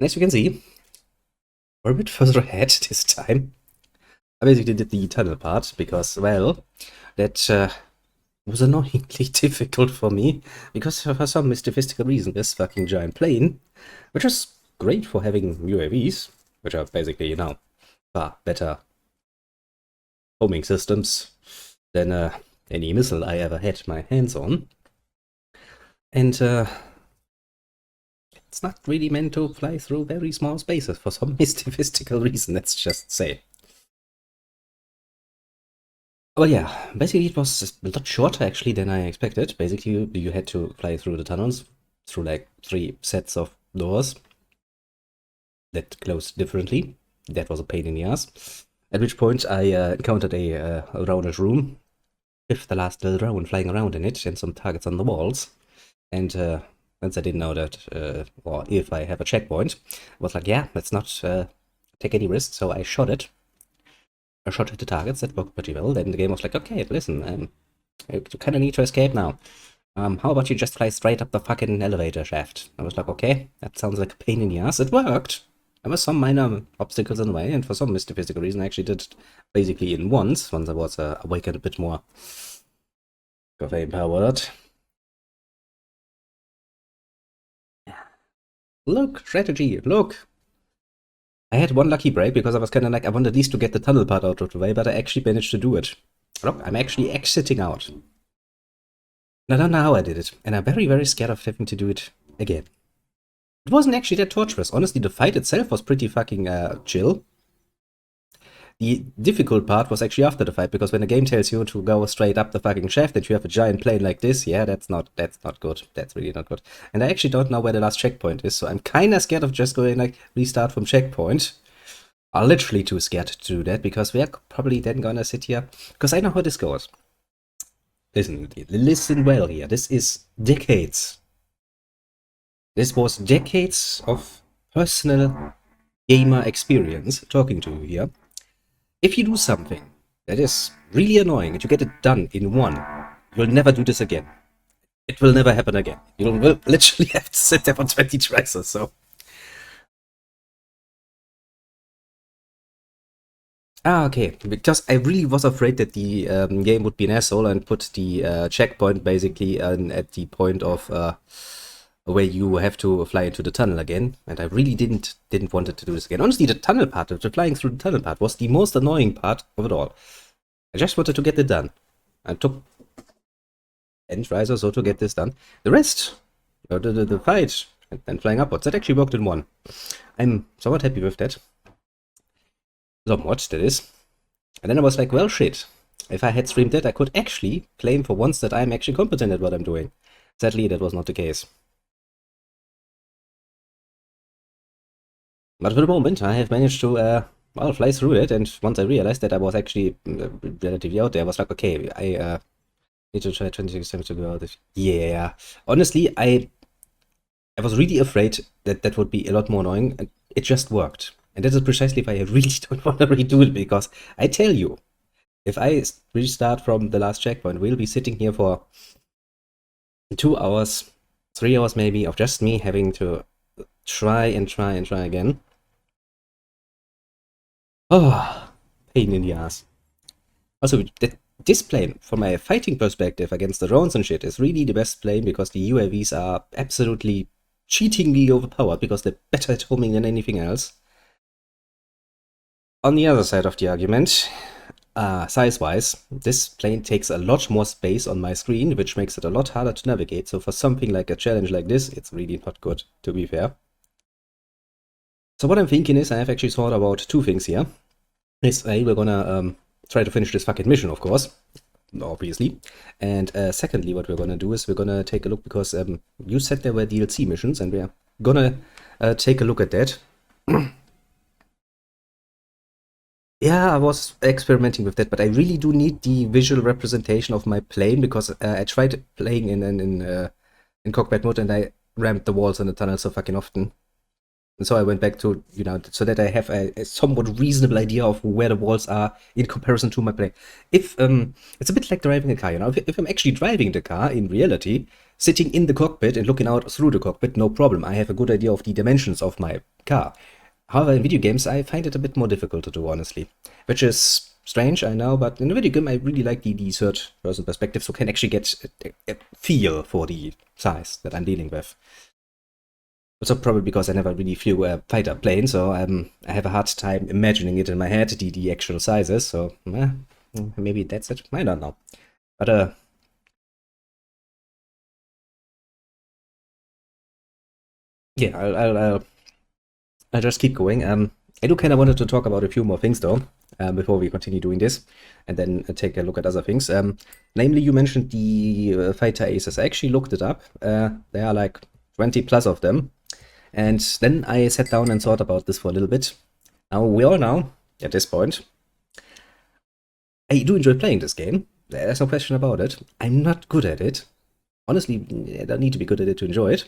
as you can see, we're a bit further ahead this time. I basically did the tunnel part because, well, that was annoyingly difficult for me because for some mystical reason this fucking giant plane, which is great for having UAVs, which are basically, far better homing systems than any missile I ever had my hands on. And it's not really meant to fly through very small spaces for some mystical reason, let's just say. Well, yeah, basically it was a lot shorter actually than I expected. Basically, you had to fly through the tunnels, through like 3 sets of doors that closed differently. That was a pain in the ass. At which point I encountered a roundish room with the last little drone flying around in it and some targets on the walls. And since I didn't know that, or if I have a checkpoint, I was like, yeah, let's not take any risks, so I shot it. I shot at the targets, that worked pretty well. Then the game was like, okay, listen, you kind of need to escape now. How about you just fly straight up the fucking elevator shaft? I was like, okay, that sounds like a pain in the ass. It worked. There were some minor obstacles in the way, and for some mystical reason, I actually did it basically in once I was awakened a bit more. Very empowered. Look, strategy, look! I had one lucky break because I was kind of like, I wanted at least to get the tunnel part out of the way, but I actually managed to do it. Look, I'm actually exiting out. And I don't know how I did it, and I'm very scared of having to do it again. It wasn't actually that torturous. Honestly, the fight itself was pretty fucking chill. The difficult part was actually after the fight, because when the game tells you to go straight up the fucking shaft and you have a giant plane like this, yeah, that's not good. That's really not good. And I actually don't know where the last checkpoint is, so I'm kinda scared of just going like restart from checkpoint. I'm literally too scared to do that, because we are probably then gonna sit here, because I know how this goes. Listen well here. This is decades. This was decades of personal gamer experience talking to you here. If you do something that is really annoying and you get it done in one, you'll never do this again. It will never happen again. You will literally have to sit there for 20 tries or so. Ah, okay. Because I really was afraid that the game would be an asshole and put the checkpoint basically at the point of where you have to fly into the tunnel again, and I really didn't want it to do this again. Honestly, the tunnel part, the flying through the tunnel part, was the most annoying part of it all. I just wanted to get it done. I took 10 tries or so to get this done. The rest, the fight, and then flying upwards, that actually worked in one. I'm somewhat happy with that. Somewhat, that is. And then I was like, well, shit. If I had streamed that, I could actually claim for once that I'm actually competent at what I'm doing. Sadly, that was not the case. But for the moment, I have managed to, well, fly through it, and once I realized that I was actually relatively out there, I was like, okay, I need to try 26 times to go out of. Yeah. Honestly, I was really afraid that that would be a lot more annoying, and it just worked. And that is precisely why I really don't want to redo it, because I tell you, if I restart from the last checkpoint, we'll be sitting here for 2 hours, 3 hours maybe, of just me having to try again. Oh, pain in the ass. Also, this plane, from a fighting perspective against the drones and shit, is really the best plane, because the UAVs are absolutely cheatingly overpowered, because they're better at homing than anything else. On the other side of the argument, size-wise, this plane takes a lot more space on my screen, which makes it a lot harder to navigate. So for something like a challenge like this, it's really not good, to be fair. So what I'm thinking is, I have actually thought about 2 things here. Is A, we're gonna try to finish this fucking mission, of course, obviously. And secondly, what we're gonna do is we're gonna take a look, because you said there were DLC missions, and we're gonna take a look at that. Yeah, I was experimenting with that, but I really do need the visual representation of my plane, because I tried playing in cockpit mode, and I rammed the walls in the tunnel so fucking often. And so I went back to, so that I have a somewhat reasonable idea of where the walls are in comparison to my plane. If it's a bit like driving a car, if I'm actually driving the car in reality, sitting in the cockpit and looking out through the cockpit, no problem. I have a good idea of the dimensions of my car. However, in video games, I find it a bit more difficult to do, honestly. Which is strange, I know, but in a video game, I really like the third-person perspective, so can actually get a feel for the size that I'm dealing with. Also, probably because I never really flew a fighter plane, so I have a hard time imagining it in my head, the actual sizes, so maybe that's it. I don't know. But, yeah, I'll just keep going. I do kind of wanted to talk about a few more things, though, before we continue doing this, and then take a look at other things. Namely, you mentioned the fighter aces. I actually looked it up. There are like 20 plus of them. And then I sat down and thought about this for a little bit. Now, we all know, at this point, I do enjoy playing this game. There's no question about it. I'm not good at it. Honestly, I don't need to be good at it to enjoy it.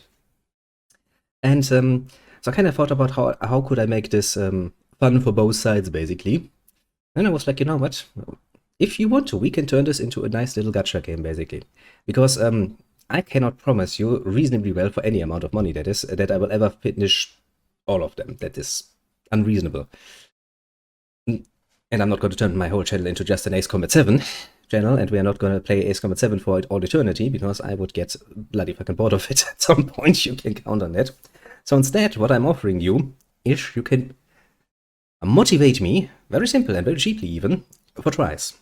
And so I kind of thought about how could I make this fun for both sides, basically. And I was like, you know what? If you want to, we can turn this into a nice little gacha game, basically. Because I cannot promise you reasonably well for any amount of money, that is, that I will ever finish all of them. That is unreasonable. And I'm not going to turn my whole channel into just an Ace Combat 7 channel, and we are not going to play Ace Combat 7 for all eternity, because I would get bloody fucking bored of it at some point. You can count on that. So instead, what I'm offering you is you can motivate me, very simple and very cheaply even, for tries.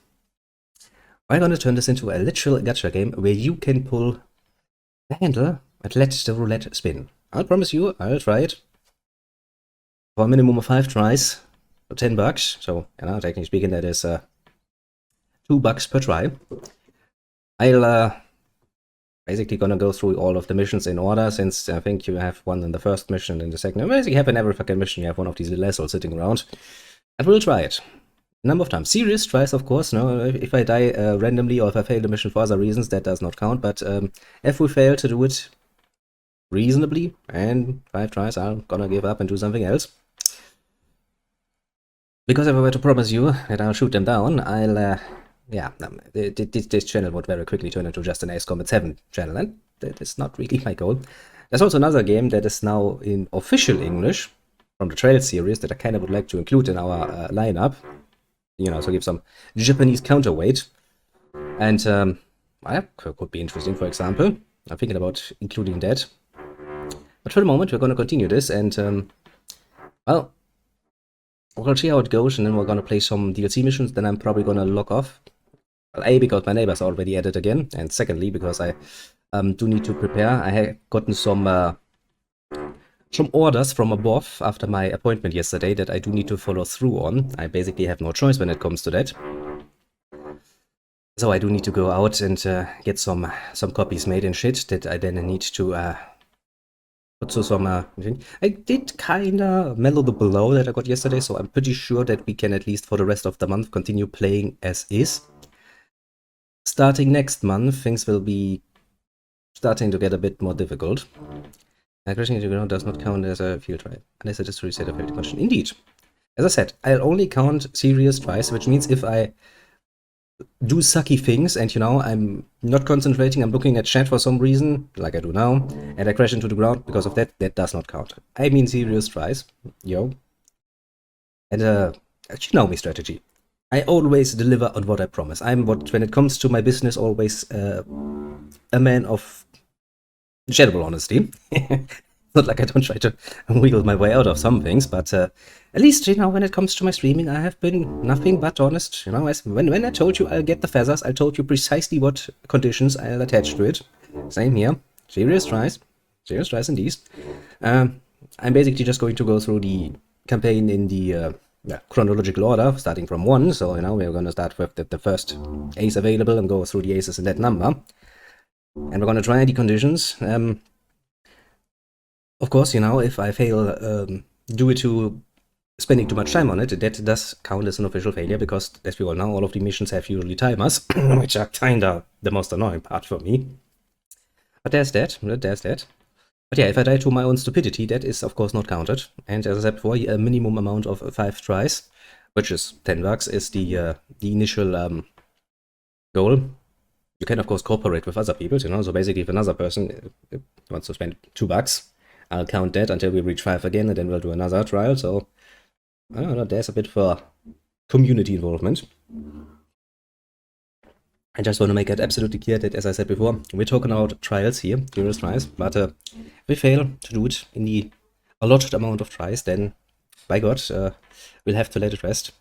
I'm going to turn this into a literal gacha game where you can pull the handle and let the roulette spin. I'll promise you, I'll try it for a minimum of 5 tries for $10. So, you know, technically speaking, that is $2 per try. I'll basically gonna go through all of the missions in order, since I think you have one in the first mission and the second. You basically have in every fucking mission, you have one of these little assholes sitting around. And we'll try it. A number of times. Serious tries, of course. No, if I die randomly or if I fail the mission for other reasons, that does not count. But if we fail to do it reasonably and 5 tries, I'm gonna give up and do something else. Because if I were to promise you that I'll shoot them down, I'll this channel would very quickly turn into just an Ace Combat 7 channel, and that is not really my goal. There's also another game that is now in official English from the Trail series that I kind of would like to include in our lineup. You know, so give some Japanese counterweight. And that could be interesting, for example. I'm thinking about including that. But for the moment, we're going to continue this, and well, we'll see how it goes, and then we're going to play some DLC missions. Then I'm probably going to log off. Well, A, because my neighbor's already at it again, and secondly, because I do need to prepare. I had gotten some orders from above after my appointment yesterday that I do need to follow through on. I basically have no choice when it comes to that. So I do need to go out and get some copies made and shit that I then need to put to some... I did kinda mellow the blow that I got yesterday, so I'm pretty sure that we can, at least for the rest of the month, continue playing as is. Starting next month, things will be starting to get a bit more difficult. Crashing into the ground does not count as a field try, unless it is to reset a failed question. Indeed. As I said, I'll only count serious tries, which means if I do sucky things and, you know, I'm not concentrating, I'm looking at chat for some reason, like I do now, and I crash into the ground because of that, that does not count. I mean serious tries, yo. And, you know me strategy. I always deliver on what I promise. I'm, when it comes to my business, always a man of general honesty. Not like I don't try to wiggle my way out of some things, but at least, you know, when it comes to my streaming, I have been nothing but honest. You know, when I told you I'll get the feathers, I told you precisely what conditions I'll attach to it. Same here. Serious tries indeed. I'm basically just going to go through the campaign in the chronological order, starting from 1. So, you know, we're going to start with the first ace available and go through the aces in that number. And we're going to try the conditions. Of course, you know, if I fail due to spending too much time on it, that does count as an official failure, because, as we all know, all of the missions have usually timers, which are kinda the most annoying part for me. But there's that. But yeah, if I die to my own stupidity, that is, of course, not counted. And as I said before, a minimum amount of 5 tries, which is $10, is the initial goal. You can, of course, cooperate with other people, you know, so basically if another person wants to spend $2, I'll count that until we reach 5 again, and then we'll do another trial, so, I don't know, there's a bit for community involvement. I just want to make it absolutely clear that, as I said before, we're talking about trials here, serious tries, but if we fail to do it in the allotted amount of tries, then, by God, we'll have to let it rest.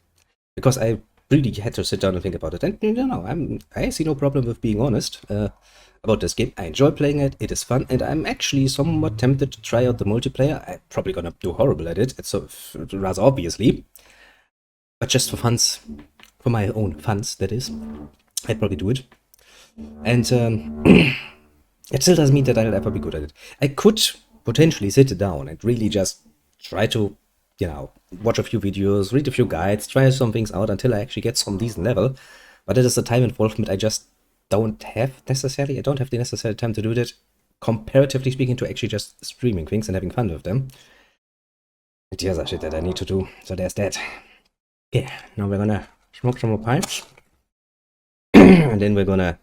Because I really had to sit down and think about it, and, you know, I see no problem with being honest about this game. I enjoy playing it, it is fun, and I'm actually somewhat tempted to try out the multiplayer. I'm probably gonna do horrible at it, it's rather obviously. But just for funs, for my own funs, that is, I'd probably do it. And it still doesn't mean that I'll ever be good at it. I could potentially sit down and really just try to, you know, watch a few videos, read a few guides, try some things out until I actually get some decent level. But it is a time involvement I just don't have necessarily. I don't have the necessary time to do that, comparatively speaking, to actually just streaming things and having fun with them. And the other shit that I need to do. So there's that. Okay, now we're gonna smoke some more pipes. And then we're gonna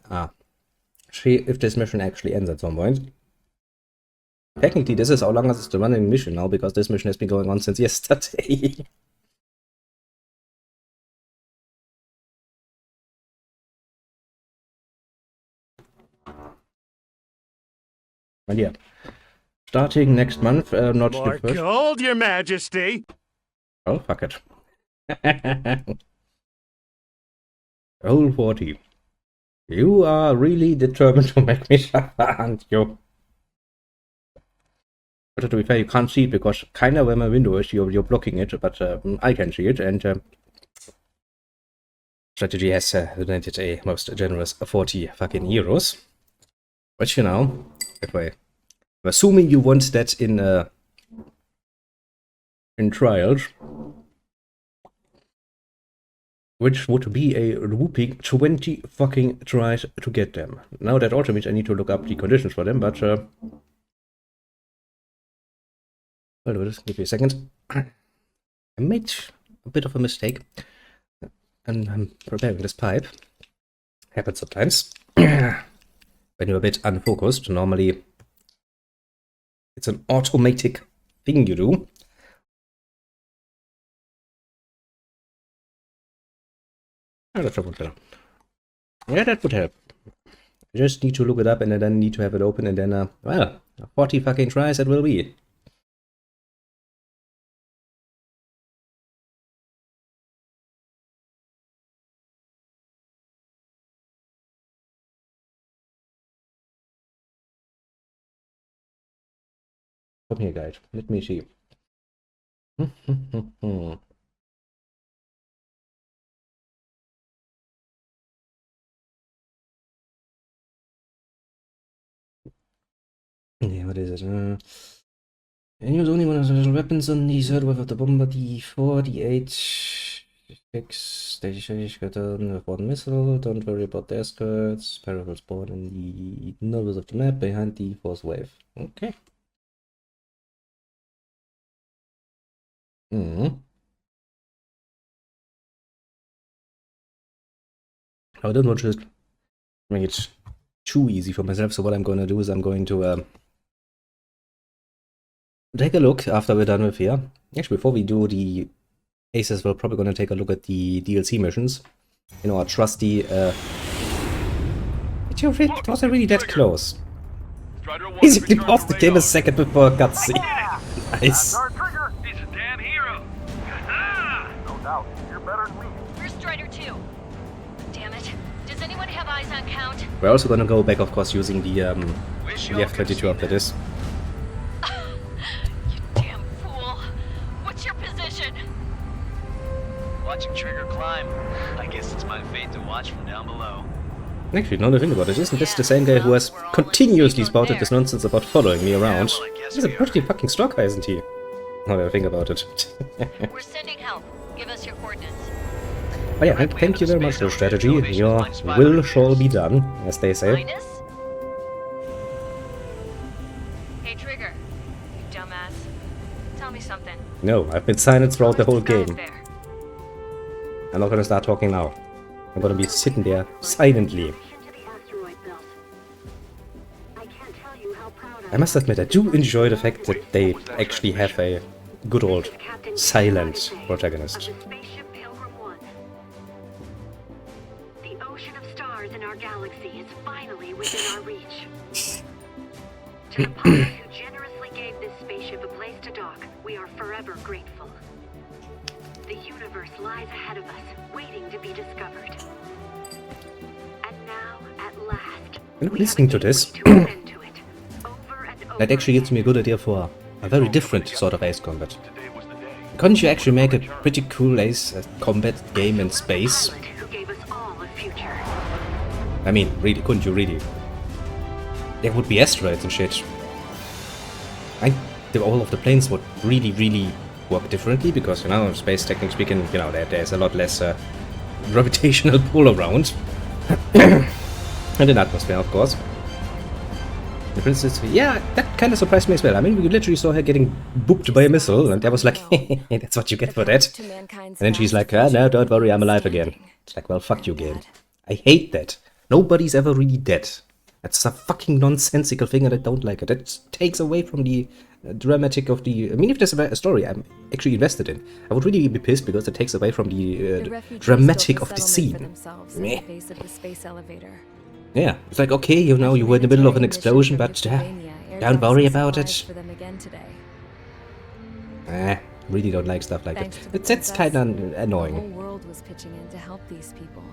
see if this mission actually ends at some point. Technically, this is how long it's the running mission now, because this mission has been going on since yesterday. And yeah, starting next month, not More the first. gold, Your Majesty! Oh, fuck it. Roll 40. You are really determined to make me suffer, aren't you? But to be fair, you can't see it because kind of where my window is, you're blocking it, but I can see it, and strategy has donated a most generous 40 fucking euros. Which, you know, if I'm assuming you want that in trials, which would be a whooping 20 fucking tries to get them. Now that also means I need to look up the conditions for them, but I'll do this. Give me a second. I made a bit of a mistake, and I'm preparing this pipe. Happens sometimes. When you're a bit unfocused, normally it's an automatic thing you do. Oh, that would help. Yeah, that would help. I just need to look it up, and then need to have it open, and then, well, 40 fucking tries it will be. Come here, guys. Let me see. Yeah, what is it? And use only one of the special weapons on the third wave of the bomber, D4, D8, 6, stage gun with one missile. Don't worry about the escorts. Pyro will spawn in the nose of the map behind the fourth wave. Okay. I don't want to make it too easy for myself, so what I'm going to do is I'm going to take a look after we're done with here. Actually, before we do the Aces, we're probably going to take a look at the DLC missions. You know, our trusty, was I really that close? Basically paused the game a second before a cutscene. Nice. He's a damn hero. No doubt. You're better than me. Where's Strider 2? Damn it. Does anyone have eyes on Count? We're also going to go back, of course, using the F-22 after this. You damn fool. What's your position? Watching Trigger climb. I guess it's my fate to watch from down below. Actually, now that I think about it, isn't this the same guy who has continuously spouted this nonsense about following me around? well, I guess He's a we are. pretty fucking strong guy, isn't he? Now that I think about it. We're sending help. Give us your coordinates. But yeah, thank you very much for the strategy. Your will shall be done, as they say. Linus? Hey, Trigger. You dumbass. Tell me something. No, I've been silent throughout the whole What's going game. on there? I'm not gonna start talking now. I'm gonna be sitting there silently. I must admit, I do enjoy the fact that they actually have a good old silent protagonist. Spaceship Pilgrim 1. The ocean of stars in our galaxy is finally within our reach. To the pilot who generously gave this spaceship a place to dock, we are forever grateful. The universe lies ahead of us, waiting to be discovered. And now, at last, And listening to this, that actually gives me a good idea for a very different sort of Ace Combat. Couldn't you actually make a pretty cool Ace Combat game in space? Who gave us all a future. I mean, really, couldn't you really? There would be asteroids and shit. All of the planes would really work differently because, you know, space technically speaking, you know, there's a lot less gravitational pull around. And in atmosphere, of course. The princess, yeah, that kind of surprised me as well. I mean, we literally saw her getting booped by a missile, and I was like, that's what you get for that. And then she's like, no, don't worry, I'm alive again. It's like, well, fuck you, game. I hate that. Nobody's ever really dead. That's a fucking nonsensical thing, and I don't like it. It takes away from the dramatic of the... I mean, if there's a story I'm actually invested in, I would really be pissed because it takes away from the dramatic of the scene. Meh. Yeah, it's like, okay, you know, you were in the middle of an explosion, but don't worry about it. Really don't like stuff like that. That's kind of annoying. The whole world was pitching in to help these people.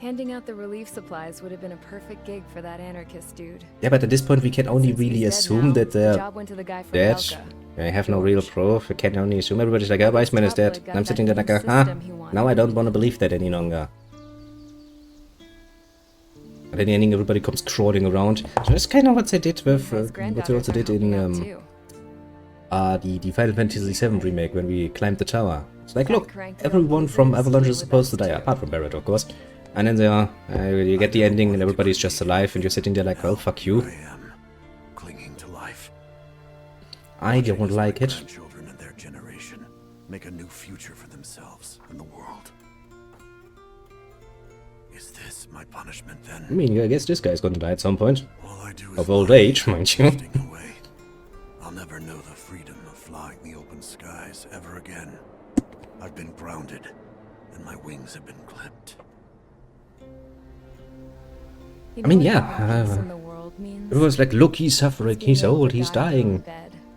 Handing out the relief supplies would have been a perfect gig for that anarchist dude. Yeah, but at this point we can only really assume that they're dead. I have no real proof. I can only assume. Everybody's like, oh, Weissman is dead. And I'm sitting there like, now I don't want to believe that any longer. But in the ending, everybody comes crawling around. So that's kind of what they did with what they also did in the Final Fantasy VII remake when we climbed the tower. It's like, look, everyone from Avalanche is supposed to die, apart from Barret, of course. And then they are, you get the ending and everybody's just alive, and you're sitting there like, well, fuck you. I am clinging to life. I don't like it. Children and their generation make a new future for themselves and the world. Is this my punishment then? I mean, I guess this guy's gonna die at some point. All I do is Of old age, mind you. away. I'll never know the freedom of flying the open skies ever again. I've been grounded, and my wings have been clipped. I mean, yeah. It was like, look, he's suffering, he's old, he's dying.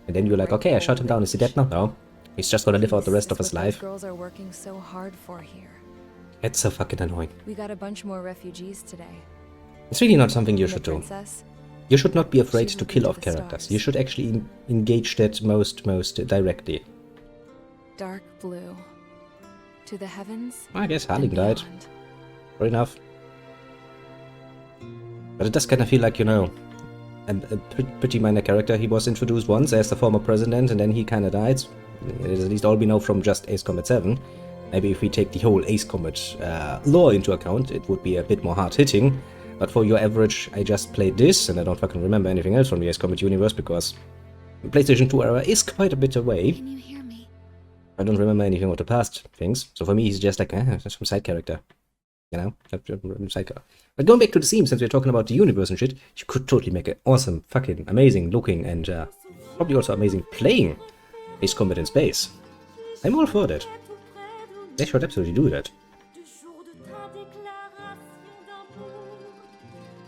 And then you're like, okay, I shot him down. Is he dead now? No. He's just gonna live out the rest of his life. Girls are working so hard for here. It's so fucking annoying. We got a bunch more refugees today. It's really not something you And the should do. princess, You should not be afraid She to will kill be off the characters. stars. You should actually engage that most directly. dark blue. To the heavens. I guess and Harling died. beyond. Fair enough. But it does kind of feel like, you know, a pretty minor character. He was introduced once as the former president, and then he kind of died. It is at least all we know from just Ace Combat 7. Maybe if we take the whole Ace Combat lore into account, it would be a bit more hard-hitting. But for your average, I just played this, and I don't fucking remember anything else from the Ace Combat universe, because the PlayStation 2 era is quite a bit away. Can you hear me? I don't remember anything of the past things. So for me, he's just like, that's some side character. You know? Side character. But going back to the theme, since we're talking about the universe and shit, you could totally make an awesome, fucking amazing looking, and probably also amazing playing Ace Combat in space. I'm all for that. They should absolutely do that.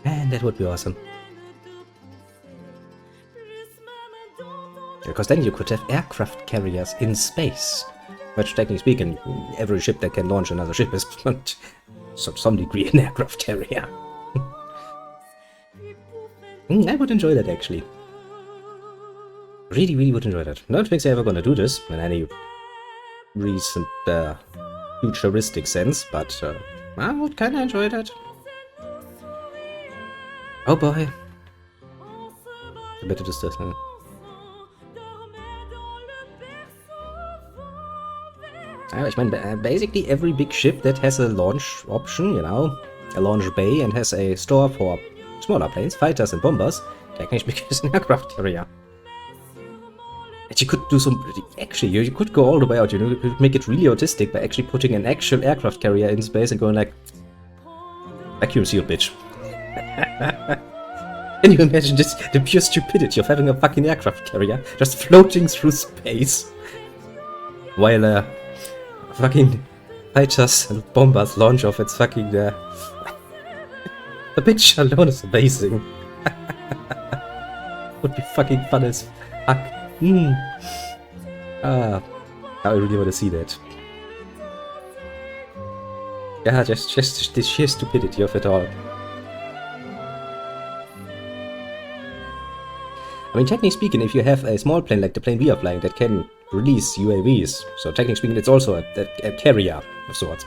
And that would be awesome. Because then you could have aircraft carriers in space. Which, technically speaking, every ship that can launch another ship is, to some degree, an aircraft carrier. I would enjoy that, actually. Really would enjoy that. I don't think they're ever gonna do this in any recent, futuristic sense, but I would kinda enjoy that. Oh boy. I bet it is this, Ich meine, basically every big ship that has a launch option, you know, a launch bay and has a store for smaller planes, fighters and bombers, technically speaking is an aircraft carrier. And you could do some, actually, you could go all the way out, you know, you could make it really autistic by actually putting an actual aircraft carrier in space and going like, vacuum seal, bitch. Can you imagine just the pure stupidity of having a fucking aircraft carrier just floating through space while fucking fighters and bombers launch off its fucking the picture alone is amazing. Would be fucking fun as fuck. I really want to see that. Yeah, just the sheer stupidity of it all. I mean, technically speaking, if you have a small plane like the plane we are flying that can release UAVs, so technically speaking, it's also a carrier of sorts.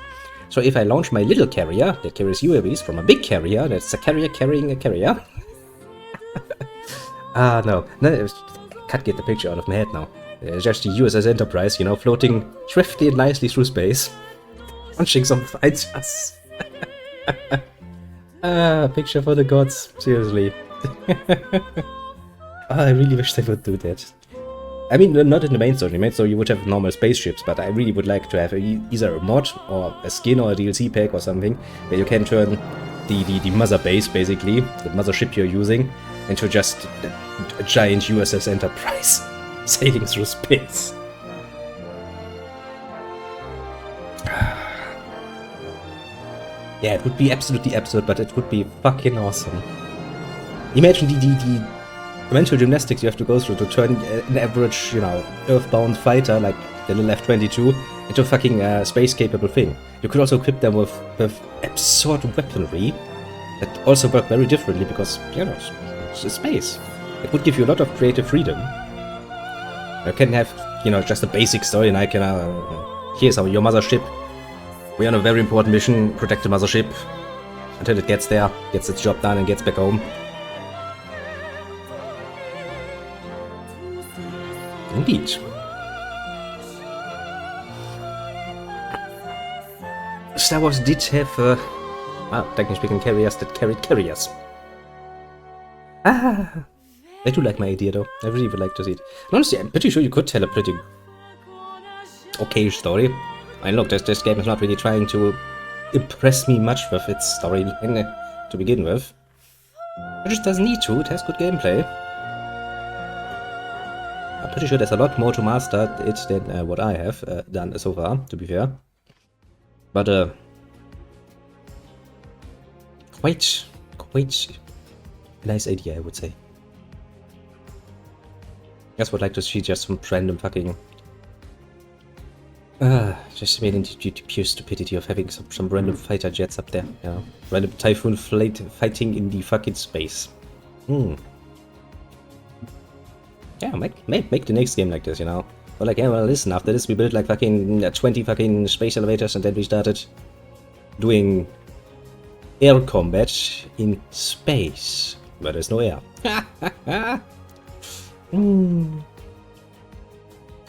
So if I launch my little carrier that carries UAVs from a big carrier, that's a carrier carrying a carrier. No, can't get the picture out of my head now. It's just the USS Enterprise, you know, floating swiftly and nicely through space, punching some fighters. Picture for the gods, seriously. I really wish they would do that. I mean, not in the main story. In the main story you would have normal spaceships, but I really would like to have either a mod or a skin or a DLC pack or something where you can turn the mother base, basically, the mother ship you're using, into just a giant USS Enterprise sailing through space. Yeah, it would be absolutely absurd, but it would be fucking awesome. Imagine the mental gymnastics you have to go through to turn an average, you know, earthbound fighter like the little F-22 into a fucking space-capable thing. You could also equip them with absurd weaponry that also work very differently because, you know, it's space. It would give you a lot of creative freedom. You can have, you know, just a basic story, and I can, here's your mothership. We're on a very important mission, protect the mothership until it gets there, gets its job done, and gets back home. Indeed. Star Wars did have, well, technically speaking, carriers that carried carriers. I do like my idea, though. I really would like to see it. And honestly, I'm pretty sure you could tell a pretty okay story. I mean, look, this game is not really trying to impress me much with its story to begin with. It just doesn't need to. It has good gameplay. I'm pretty sure there's a lot more to master it than what I have done so far, to be fair. But, quite a nice idea, I would say. I just would like to see just some random fucking... just made into the pure stupidity of having some random fighter jets up there, you know. Random Typhoon flight fighting in the fucking space. Yeah, make the next game like this, you know. Or like, yeah, well, listen, after this we built like fucking 20 fucking space elevators and then we started doing air combat in space, where there's no air.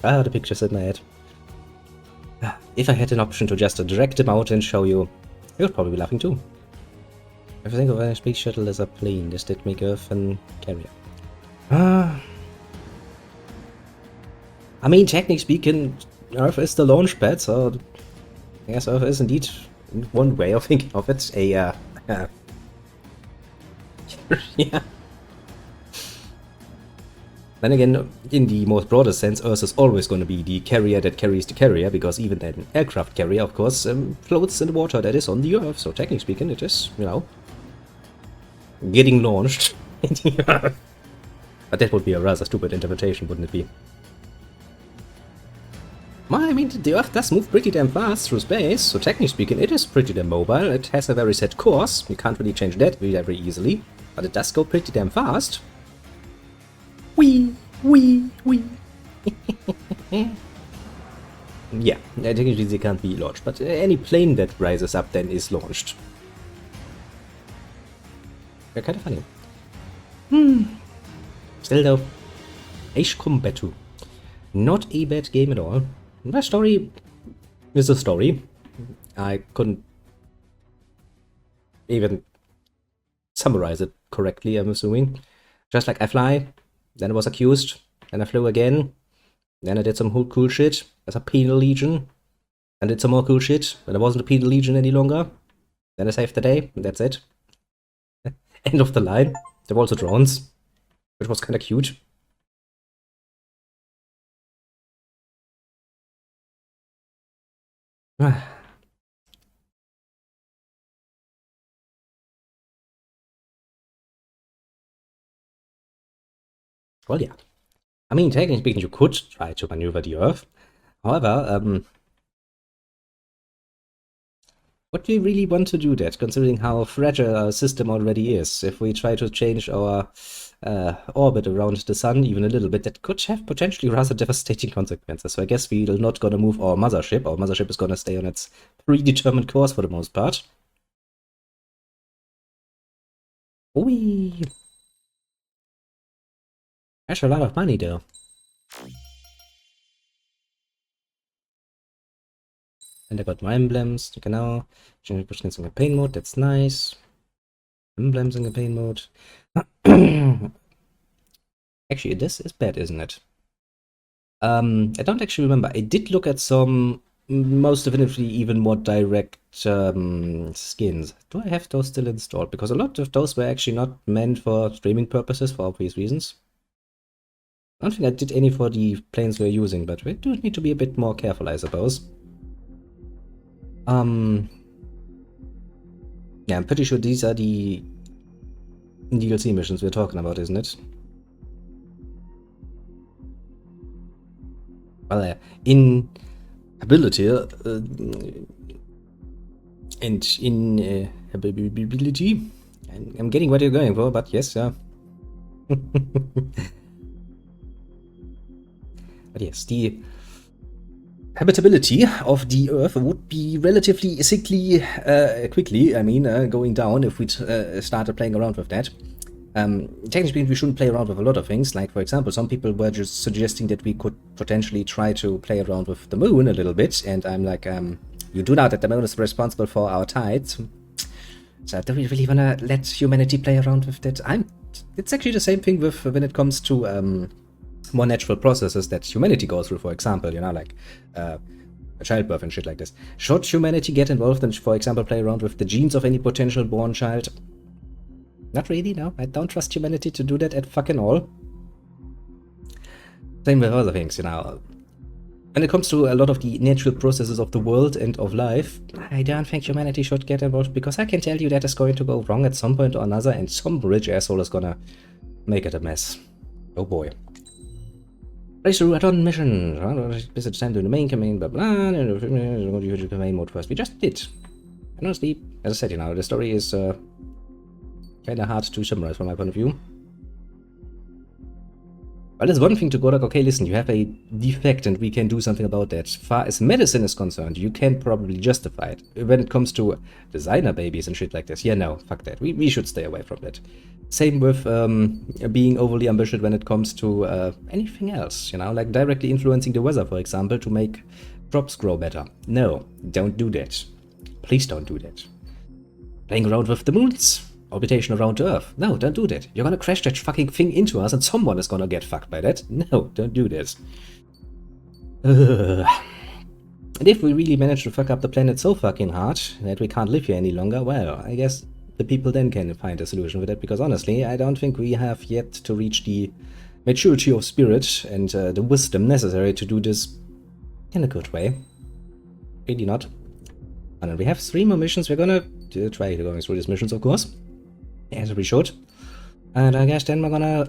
The pictures in my head. If I had an option to just direct them out and show you, I would probably be laughing too. If you think of a space shuttle as a plane, does that make Earth a carrier? I mean, technically speaking, Earth is the launch pad, so I guess Earth is indeed one way of thinking of it. Yeah. Then again, in the most broadest sense, Earth is always going to be the carrier that carries the carrier, because even an aircraft carrier, of course, floats in the water that is on the Earth. So technically speaking, it is, you know, getting launched in the Earth. But that would be a rather stupid interpretation, wouldn't it be? Well, I mean, the Earth does move pretty damn fast through space, so technically speaking, it is pretty damn mobile. It has a very set course. You can't really change that very easily, but it does go pretty damn fast. Wee. Yeah, technically they can't be launched, but any plane that rises up then is launched. They're kind of funny. Still though, Ace Combat 2. Not a bad game at all. The story is a story. I couldn't even summarize it correctly, I'm assuming. Just like I fly, then I was accused, then I flew again, then I did some cool shit as a penal legion, and did some more cool shit, but I wasn't a penal legion any longer. Then I saved the day, and that's it. End of the line. There were also drones, which was kind of cute. Well, yeah. I mean, technically speaking, you could try to maneuver the Earth. However, would we really want to do that, considering how fragile our system already is? If we try to change our orbit around the sun even a little bit, that could have potentially rather devastating consequences. So I guess we're not gonna move our mothership. Our mothership is gonna stay on its predetermined course for the most part. Whee! That's a lot of money, though. And I got my emblems, genau. Change push in campaign mode, that's nice. Emblems in campaign mode. Actually, this is bad, isn't it? I don't actually remember. I did look at some, most definitely even more direct skins. Do I have those still installed? Because a lot of those were actually not meant for streaming purposes for obvious reasons. I don't think I did any for the planes we're using, but we do need to be a bit more careful, I suppose. Yeah, I'm pretty sure these are the DLC missions we're talking about, isn't it? Well, in ability and in ability, I'm getting what you're going for, but yes, yeah. But yes, the habitability of the Earth would be relatively sickly quickly, I mean, going down if we started playing around with that. Technically, we shouldn't play around with a lot of things. Like, for example, some people were just suggesting that we could potentially try to play around with the moon a little bit, and I'm like, you do know that the moon is responsible for our tides. So do we really want to let humanity play around with that? It's actually the same thing with when it comes to more natural processes that humanity goes through, for example, you know, like childbirth and shit like this. Should humanity get involved and, for example, play around with the genes of any potential born child? Not really, no. I don't trust humanity to do that at fucking all. Same with other things, you know. When it comes to a lot of the natural processes of the world and of life, I don't think humanity should get involved, because I can tell you that is going to go wrong at some point or another, and some rich asshole is gonna make it a mess. Oh boy. Place the route on mission. Visit time to the main campaign, blah blah. Go to the campaign mode first. We just did. And honestly, as I said, you know, the story is kinda hard to summarize from my point of view. Well, it's one thing to go like, okay, listen, you have a defect and we can do something about that. As far as medicine is concerned, you can probably justify it. When it comes to designer babies and shit like this, yeah, no, fuck that. We should stay away from that. Same with being overly ambitious when it comes to anything else, you know, like directly influencing the weather, for example, to make crops grow better. No, don't do that. Please don't do that. Playing around with the moons. Orbitation around Earth. No, don't do that. You're gonna crash that fucking thing into us and someone is gonna get fucked by that. No, don't do this. And if we really manage to fuck up the planet so fucking hard that we can't live here any longer, well, I guess the people then can find a solution for that, because honestly, I don't think we have yet to reach the maturity of spirit and the wisdom necessary to do this in a good way. Really not. And then we have 3 more missions. We're gonna try going through these missions, of course. As we should. And I guess then we're gonna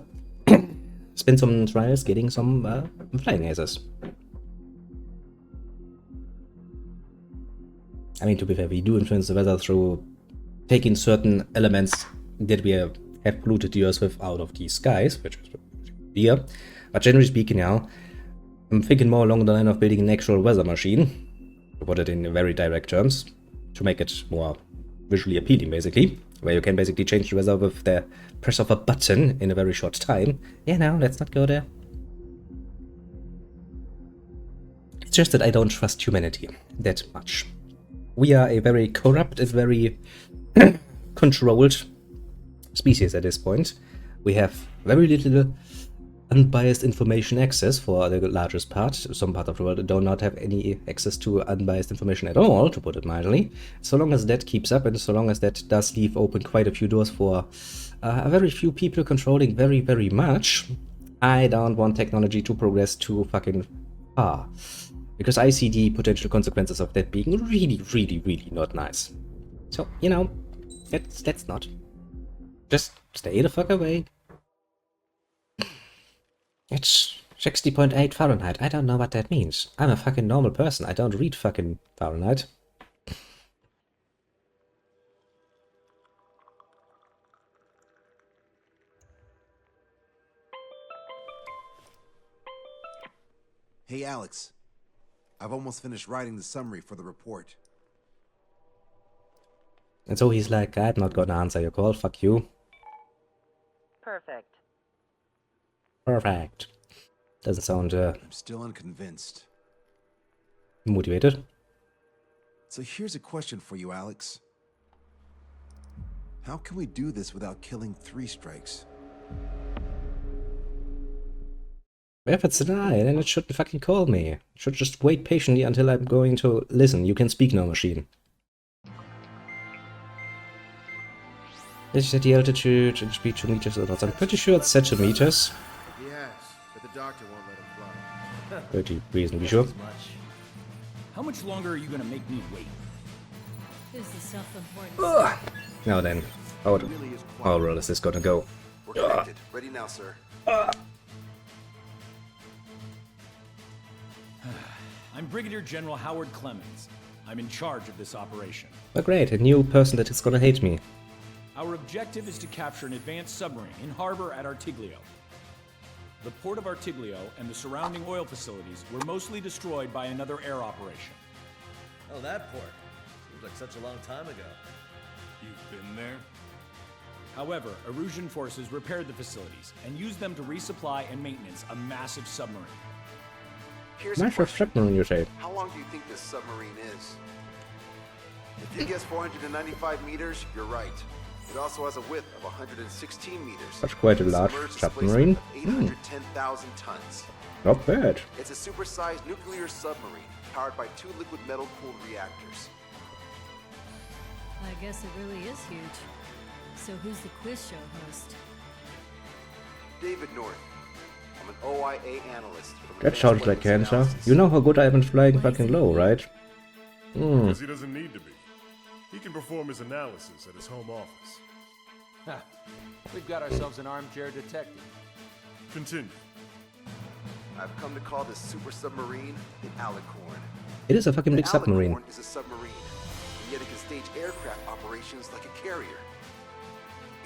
spend some trials getting some flying aces. I mean, to be fair, we do influence the weather through taking certain elements that we have polluted the Earth with out of the skies, which is clear. But generally speaking, now, I'm thinking more along the line of building an actual weather machine, to put it in very direct terms, to make it more visually appealing, basically, where you can basically change the weather with the press of a button in a very short time. Yeah, no, let's not go there. It's just that I don't trust humanity that much. We are a very corrupt and very controlled species at this point. We have very little unbiased information access for the largest part. Some part of the world do not have any access to unbiased information at all, to put it mildly. So long as that keeps up, and so long as that does leave open quite a few doors for very few people controlling very, very much, I don't want technology to progress too fucking far. Because I see the potential consequences of that being really, really, really not nice. So, you know, that's not. Just stay the fuck away. It's 60.8 Fahrenheit. I don't know what that means. I'm a fucking normal person. I don't read fucking Fahrenheit. Hey, Alex. I've almost finished writing the summary for the report. And so he's like, I'm not gonna answer your call, fuck you. Perfect. Perfect. Doesn't sound I'm still unconvinced. motivated. So here's a question for you, Alex. How can we do this without killing 3 strikes? If it's an eye, then it shouldn't fucking call me. It should just wait patiently until I'm going to listen. You can speak now, machine. This is at the altitude and speed 2 meters or not. I'm pretty sure it's set to meters. Yes, but the doctor won't let him fly. Pretty reasonably sure. How much longer are you gonna make me wait? This is self-important. Now then, how well is this gonna go? We're connected. Ready now, sir. I'm Brigadier General Howard Clemens. I'm in charge of this operation. Oh great, a new person that is gonna hate me. Our objective is to capture an advanced submarine in harbor at Artiglio. The port of Artiglio and the surrounding oil facilities were mostly destroyed by another air operation. Oh, that port. Seems like such a long time ago. You've been there? However, Erusian forces repaired the facilities and used them to resupply and maintenance a massive submarine. Here's a Massive question. submarine, you say? How long do you think this submarine is? If you guess 495 meters, you're right. It also has a width of 116 meters. That's quite a large Submerged submarine. displacement of 810,000 tons. Not bad. It's a supersized nuclear submarine powered by 2 liquid metal-cooled reactors. I guess it really is huge. So who's the quiz show host? David North. I'm an OIA analyst from That Advanced sounds like Weapons cancer. Analysis. You know how good I am at flying fucking low, right? Because he doesn't need to be. He can perform his analysis at his home office. We've got ourselves an armchair detective. Continue. I've come to call this super submarine the Alicorn. It is a fucking big The submarine. Alicorn is a submarine, and yet it can stage aircraft operations like a carrier.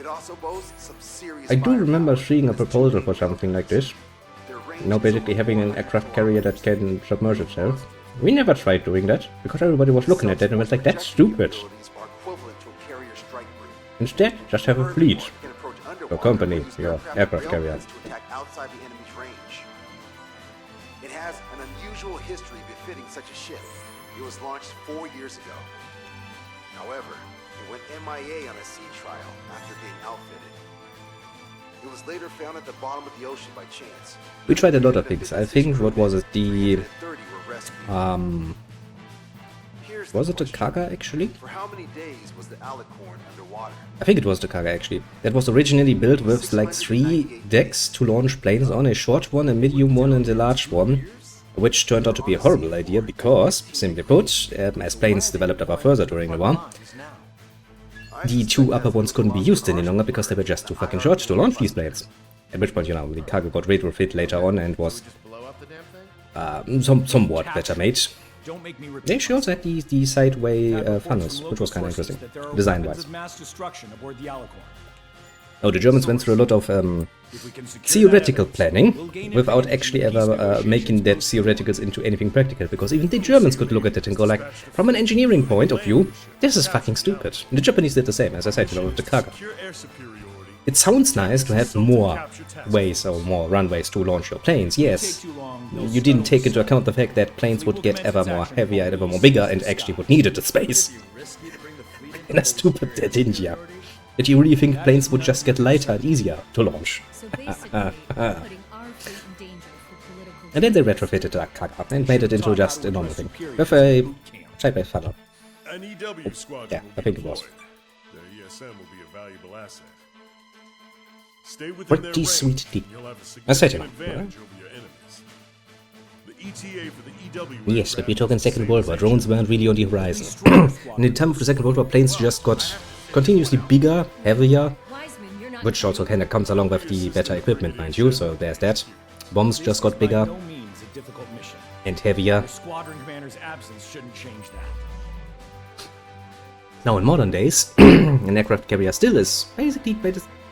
It also boasts some serious I do firepower remember seeing a as a proposal two-wing for something like this. Their range You know, is basically over having an 400 aircraft carrier that kilometers. can submerge itself. We never tried doing that, because everybody was looking at it and was like, that's stupid. Abilities are equivalent to a carrier strike group. Instead, just have a fleet. It can approach Your underwater company, and use your aircraft aircraft carrier. railways to attack outside the enemy's range. It has an unusual history befitting such a ship. It was launched 4 years ago. However, it went MIA on a sea trial after being outfitted. It was later found at the bottom of the ocean by chance. We tried a lot of things. I think, what was it, the... 330 were rescued. Here's the Was it the question. Kaga, actually? For how many days was the Alicorn underwater? I think it was the Kaga, actually. That was originally built with, like, 3 decks to launch planes on, a short one, a medium one, and a large one. Which turned out to be a horrible idea, because, simply put, as planes developed ever further during the war, the 2 upper ones couldn't be used any longer because they were just too fucking short to launch these planes. At which point, you know, the Kaga got retrofit later on and was somewhat better made. Don't make me repeat They actually also had the sideway myself. funnels, From which was kind of local sources interesting, that there are weapons design-wise. of mass destruction aboard the Alicorn. Oh, the Germans went through a lot of If we can secure that theoretical evidence, planning we'll gain without advantage actually in peace ever negotiations making that post- theoreticals into anything practical, because even the Germans could look at it and go like, from an engineering point of view, this is fucking stupid. And the Japanese did the same, as I said, you know, with the Kaga. Secure air superiority. It sounds nice to have more ways or more runways to launch your planes, yes. Take too long, they'll You didn't scuttle take into account the fact that planes would get ever more heavier and ever more bigger and actually would need it to space. And that's stupid, didn't ya? Did you really think planes would just get lighter and easier to launch? So basically, putting our fleet in danger for political. And then they retrofitted the Kaga and made it into just a normal thing. With a side-by funnel. An EW squadron Yeah, will I be think it was. deployed. The ESM will be a valuable asset. Stay within their pretty range, sweet and you'll have a I said, significant you know, advantage over your enemies. The ETA for the EW Yes, but we're aircraft talking is the Second same World as War. HQ. Drones weren't really on the horizon. In the time of the Second World War, planes just got continuously bigger, heavier, Wiseman, you're not which also kind of comes along with the better equipment, mind you, so there's that. Bombs just got bigger By no means a difficult mission. and heavier. Your squadron commander's absence shouldn't change that. Now in modern days, an aircraft carrier still is basically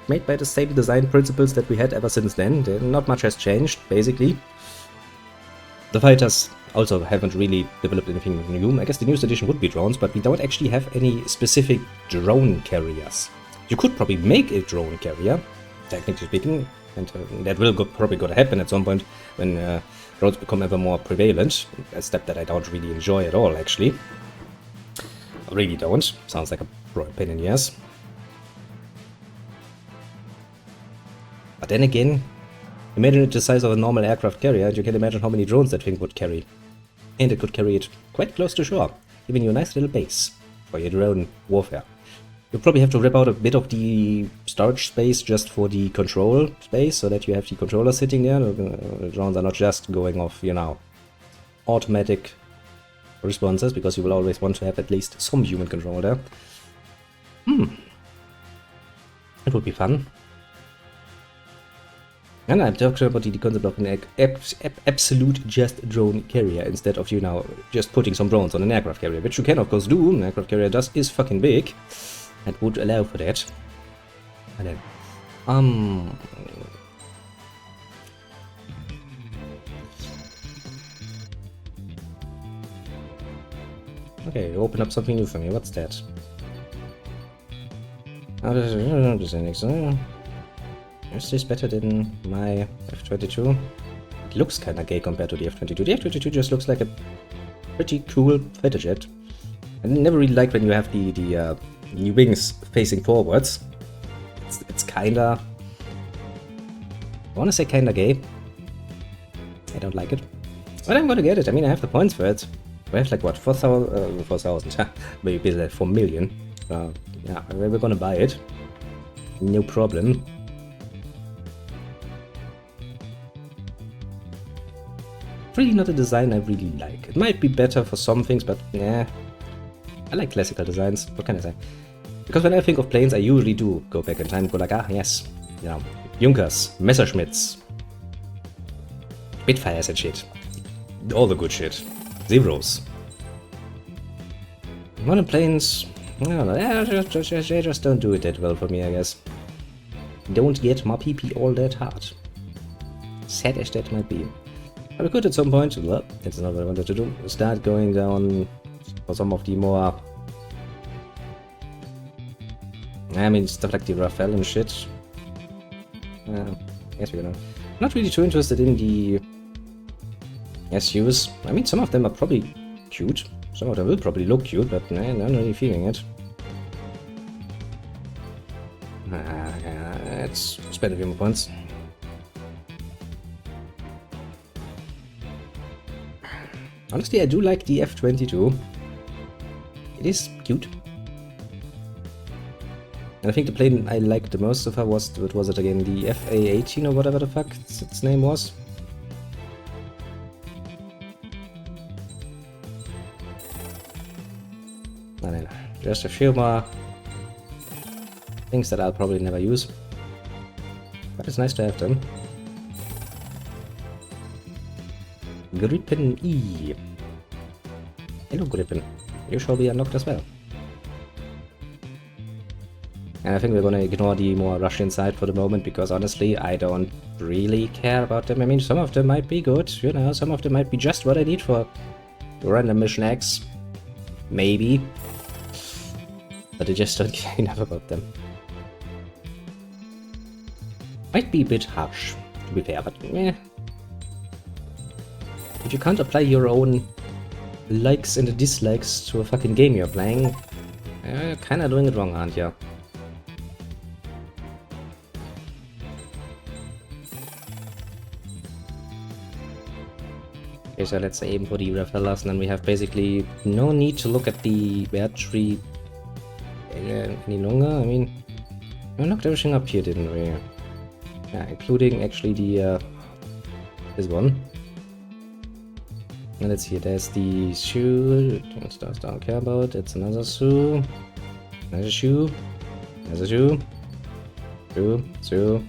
made by the same design principles that we had ever since then. Not much has changed, basically. The fighters also haven't really developed anything new. I guess the newest addition would be drones, but we don't actually have any specific drone carriers. You could probably make a drone carrier, technically speaking, and that will probably go to happen at some point when drones become ever more prevalent. A step that I don't really enjoy at all, actually. I really don't. Sounds like a pain in the ass. But then again, imagine it the size of a normal aircraft carrier, and you can imagine how many drones that thing would carry. And it could carry it quite close to shore, giving you a nice little base for your drone warfare. You'll probably have to rip out a bit of the storage space just for the control space, so that you have the controller sitting there. The drones are not just going off, you know, automatic responses, because you will always want to have at least some human control there. It would be fun. And I'm talking about the concept of an absolute just drone carrier instead of, you know, just putting some drones on an aircraft carrier, which you can of course do. An aircraft carrier is fucking big and would allow for that. And then, okay, open up something new for me. What's that? Is this better than my F-22? It looks kinda gay compared to the F-22. The F-22 just looks like a pretty cool fighter jet. I never really liked when you have the wings facing forwards. It's kinda... I wanna say kinda gay. I don't like it. But I'm gonna get it. I mean, I have the points for it. We have like, what, 4,000? Maybe like 4 million. Yeah, we're gonna buy it. No problem. Really not a design I really like. It might be better for some things, but yeah. I like classical designs. What can I say? Because when I think of planes, I usually do go back in time and go like, ah, yes. You know, Junkers, Messerschmitts, Spitfires and shit. All the good shit. Zeros. Modern planes, I don't know, they just don't do it that well for me, I guess. Don't get my PP all that hard. Sad as that might be. But we could at some point, well, that's not what I wanted to do, start going down for some of the more... I mean, stuff like the Rafale and shit. I guess we're gonna... Not really too interested in the SUs. I mean, some of them are probably cute. Some of them will probably look cute, but nah, I'm not really feeling it. Let's spend a few more points. Honestly, I do like the F-22. It is cute. And I think the plane I liked the most so far was, what was it again, the FA-18 or whatever the fuck its name was? No. Just a few more things that I'll probably never use. But it's nice to have them. Gripen E. Hello Gripen. You shall be unlocked as well. And I think we're gonna ignore the more Russian side for the moment, because honestly, I don't really care about them. I mean, some of them might be good, you know, some of them might be just what I need for random mission X. Maybe. But I just don't care enough about them. Might be a bit harsh, to be fair, but eh. If you can't apply your own likes and dislikes to a fucking game you're playing, you're kinda doing it wrong, aren't you? Okay, so let's aim for the Rafales, and then we have basically no need to look at the battery any longer. I mean, we knocked everything up here, didn't we? Yeah, including actually the this one. And let's see, there's the shoe. Stuff I don't care about. It's another shoe. Another shoe. Another shoe. Shoe. Shoe.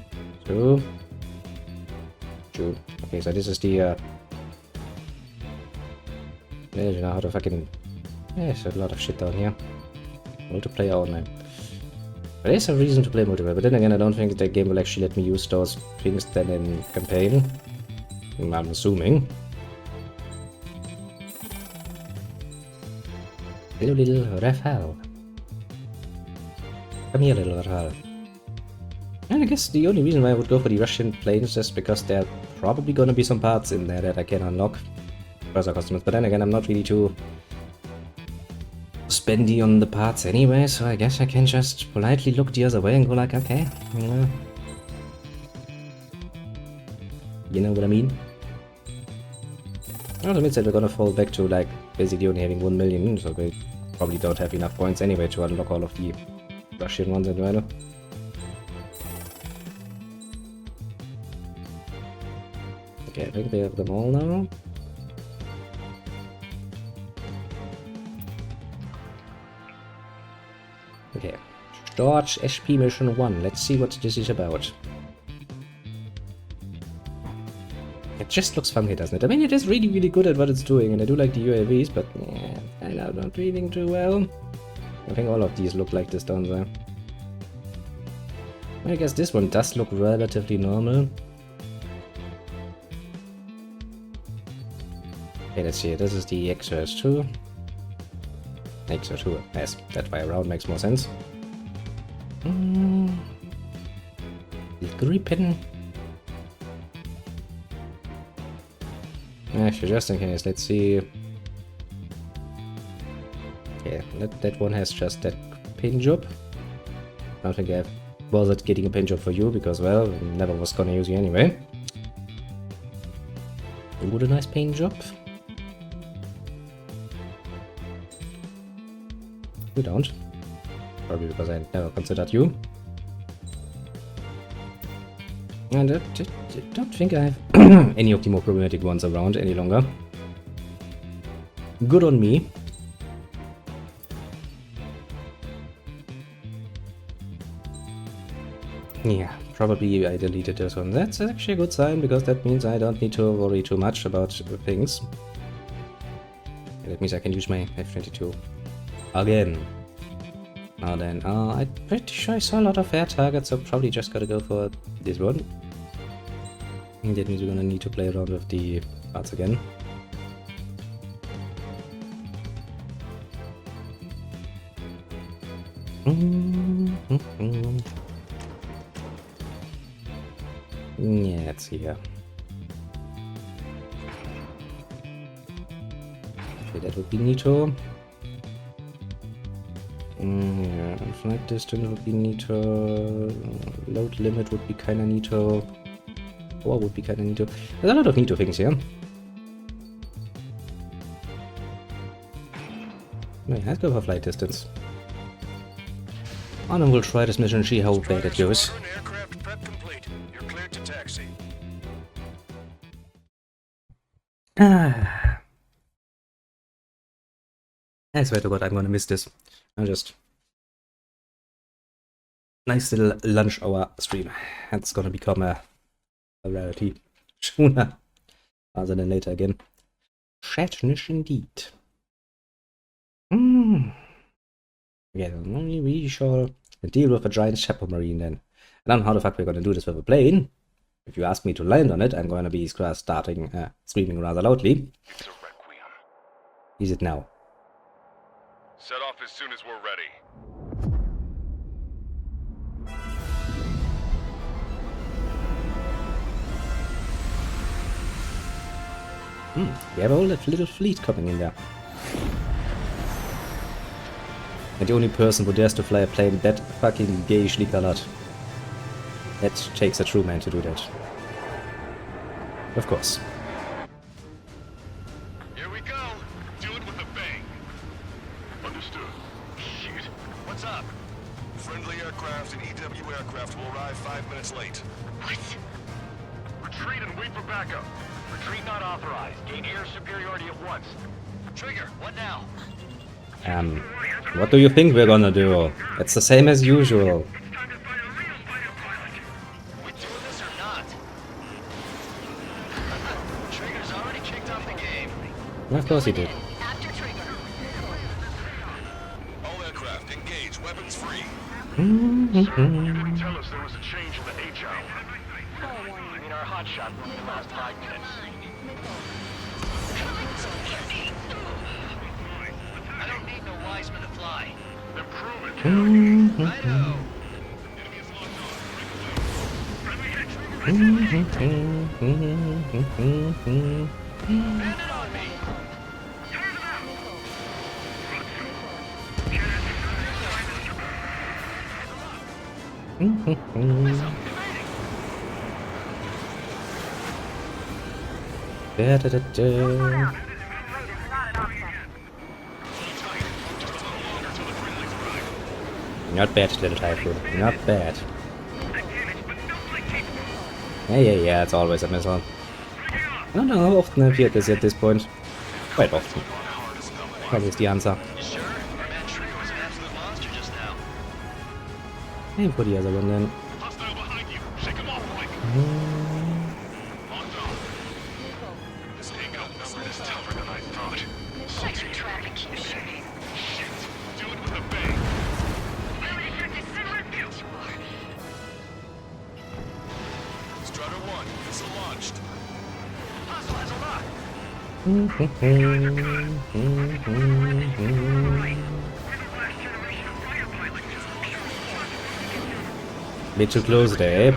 Shoe. Shoe. Okay, so this is the I don't know how to fucking. Yeah, there's a lot of shit down here. Multiplayer online. But there's a reason to play multiplayer, but then again, I don't think the game will actually let me use those things then in campaign. I'm assuming. Hello, little Raphael. Come here, little Raphael. And I guess the only reason why I would go for the Russian planes is because there are probably gonna be some parts in there that I can unlock. Further customers, but then again, I'm not really too spendy on the parts anyway, so I guess I can just politely look the other way and go like, okay, you know what I mean? Also means that we're gonna fall back to like basically only having 1 million, so we probably don't have enough points anyway to unlock all of the Russian ones as well. Okay, I think we have them all now. Okay, Storch HP Mission 1. Let's see what this is about. It just looks funky, doesn't it? I mean, it is really, really good at what it's doing, and I do like the UAVs, but yeah, kind of not reading too well. I think all of these look like this down there. I guess this one does look relatively normal. Okay, let's see. This is the XOS2. XO2, yes, that way around makes more sense. The Gripen. Actually, just in case, let's see. Okay, that one has just that paint job. I don't think I bothered getting a paint job for you because, well, never was gonna use you anyway. You would a nice paint job. You don't. Probably because I never considered you. And I don't think I have any of the more problematic ones around any longer. Good on me. Yeah, probably I deleted this one. That's actually a good sign, because that means I don't need to worry too much about things. That means I can use my F-22 again. Now then, I'm pretty sure I saw a lot of air targets, so probably just gotta go for this one. And that means we're gonna need to play around with the parts again. Yeah, let's see here. Okay, that would be neato. Yeah, flight distance would be neato. Load limit would be kinda neato. Power would be kinda neato. There's a lot of neato things here. Yeah, let's go for flight distance. And then we'll try this mission and see how bad it goes. Aircraft prep complete. You're cleared to taxi. I swear to God, I'm gonna miss this. I'm just... Nice little lunch hour stream. It's gonna become a rarity sooner rather than later again. Chatnish indeed. Yeah, we shall deal with a giant Chapeau Marine then. I don't know how the fuck we're gonna do this with a plane. If you ask me to land on it, I'm gonna be starting screaming rather loudly. It's a requiem. Is it now? Set off as soon as we're ready. We have a whole little fleet coming in there. And the only person who dares to fly a plane that fucking gayishly colored. That takes a true man to do that. Of course. Here we go. Do it with a bang. Understood. Shit. What's up? Friendly aircraft and EW aircraft will arrive 5 minutes late. What? Retreat and wait for backup. Retreat not authorized. Gain air superiority at once. Trigger, what now? What do you think we're gonna do? It's the same as usual. We doing this or not? Trigger's already kicked off the game. Of course he did. After Trigger. All aircraft, engage. Weapons free. You didn't tell us there was a change in the H-hour. I mean our hotshot from the last 5 minutes. I don't need no Wiseman to fly. Then prove it. Righto. Bandit on me. Not bad, little typhoon. Not bad. Yeah, it's always a missile. I don't know how often I've heard this at this point. Quite often. Probably is the answer. You sure? Our man Trigger was an absolute monster just now. Aim for the other one then. Hostile behind you. Shake him off, Mike. Locked on. This ain't outnumbered is tougher than I thought. Shut your trap and keep shooting. Shit. Do it with a bang. Strider 1, missile launched. Hostile has a lock. Bit too close there, eh?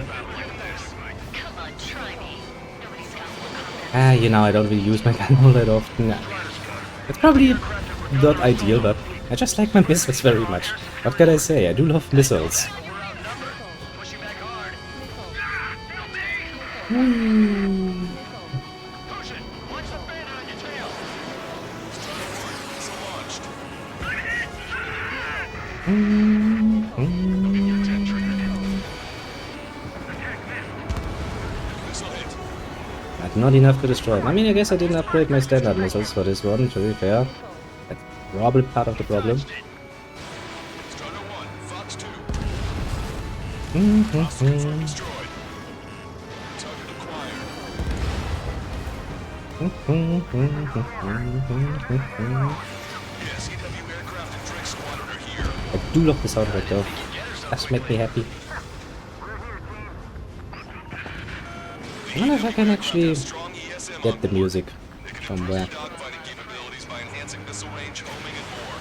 Come on, try me. Nobody's got more combat. Ah, you know, I don't really use my gun all that often. It's probably not ideal, but I just like my missiles very much. What can I say? I do love missiles. We're outnumbered. Push you back hard. Push it. Watch the bandit on your tail. Missile launched. Missile hit. But not enough to destroy them. I mean, I guess I didn't upgrade my standard missiles for this one, to be fair. That's probably part of the problem. Strider 1, Fox 2. Mm-hmm. Hostile destroyed. Target acquired. Yes, EW aircraft and Drake squadron are here. I do love the soundtrack though. Does make me happy. I wonder if I can actually Strong ESM get the music They can somewhere. improve dogfighting capabilities by enhancing missile range, homing, and more.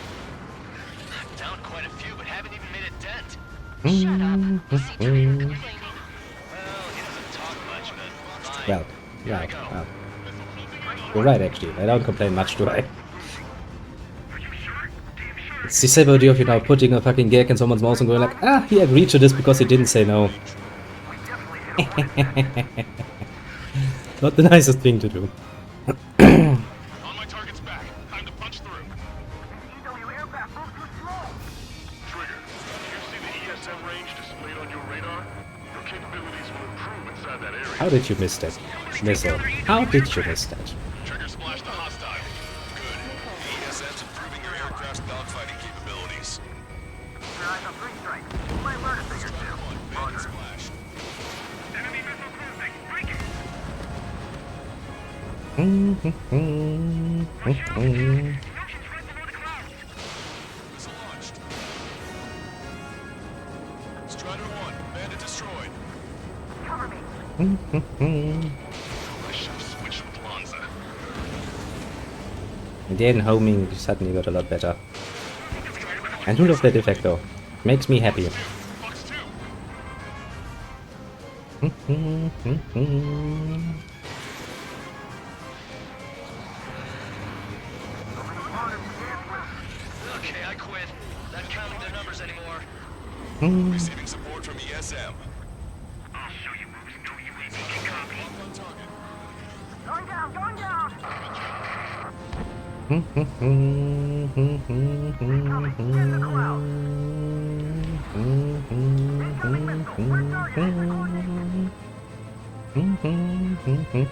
Down quite a few, but haven't even made a dent. Shut up. You see Trigger complaining. Well, he doesn't talk much, but fine. Well, well. You're right, actually. I don't complain much, do I? It's the sympathy of, you know, putting a fucking gag in someone's mouth and going like, ah, he agreed to this because he didn't say no. Not the nicest thing to do. On my target's back. Time to punch through. Trigger, you see the ESM range displayed on your radar? Your capabilities will improve inside that area. How did you miss that missile? How did you miss that? Trigger splashed the hostile. Good. The ESM's improving your aircraft's dogfighting capabilities. One, bandit splashed. Enemy missile cruising. Break it. Missile launched. Strider 1, bandit destroyed. I should have switched with Lanza. And then homing suddenly got a lot better. I do love that effect though. Makes me happy. Fox 2. Okay, I quit. Not counting their numbers anymore. Receiving support from ESM. I'll show you moves no UAV can copy. On target. Mm-hmm. This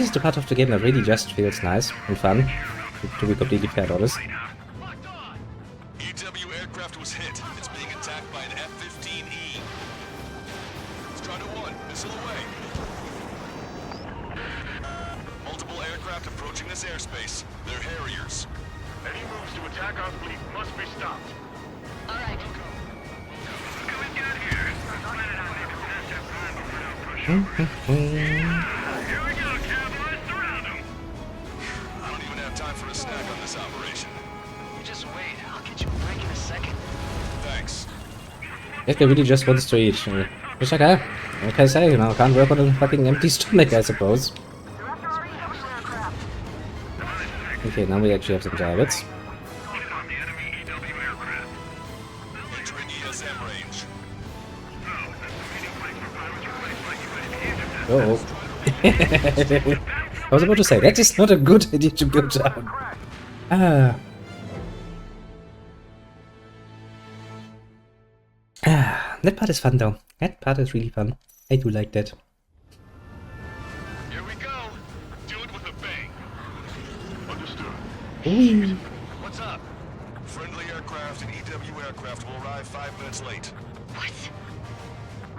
is the part of the game that really just feels nice and fun, to be completely fair honest. EW aircraft was hit. It's being attacked by an F-15E. Strider 1, missile away. Multiple aircraft approaching this airspace. They're Harriers. Any moves to attack our fleet must be stopped. All right. Here we go, cowboys. Surround them. I don't even have time for a snack on this operation. You just wait. I'll get you a break in a second. Thanks. That guy really just wants to eat. Which okay. What can I say, you know, can't work on a fucking empty stomach, I suppose. Okay, now we actually have some targets. Entering ESM range. Oh. I was about to say, that is not a good idea to go down. That part is fun though. That part is really fun. I do like that. Here we go. Do it with a bang. Understood. Whee. What's up? Friendly aircraft and EW aircraft will arrive 5 minutes late.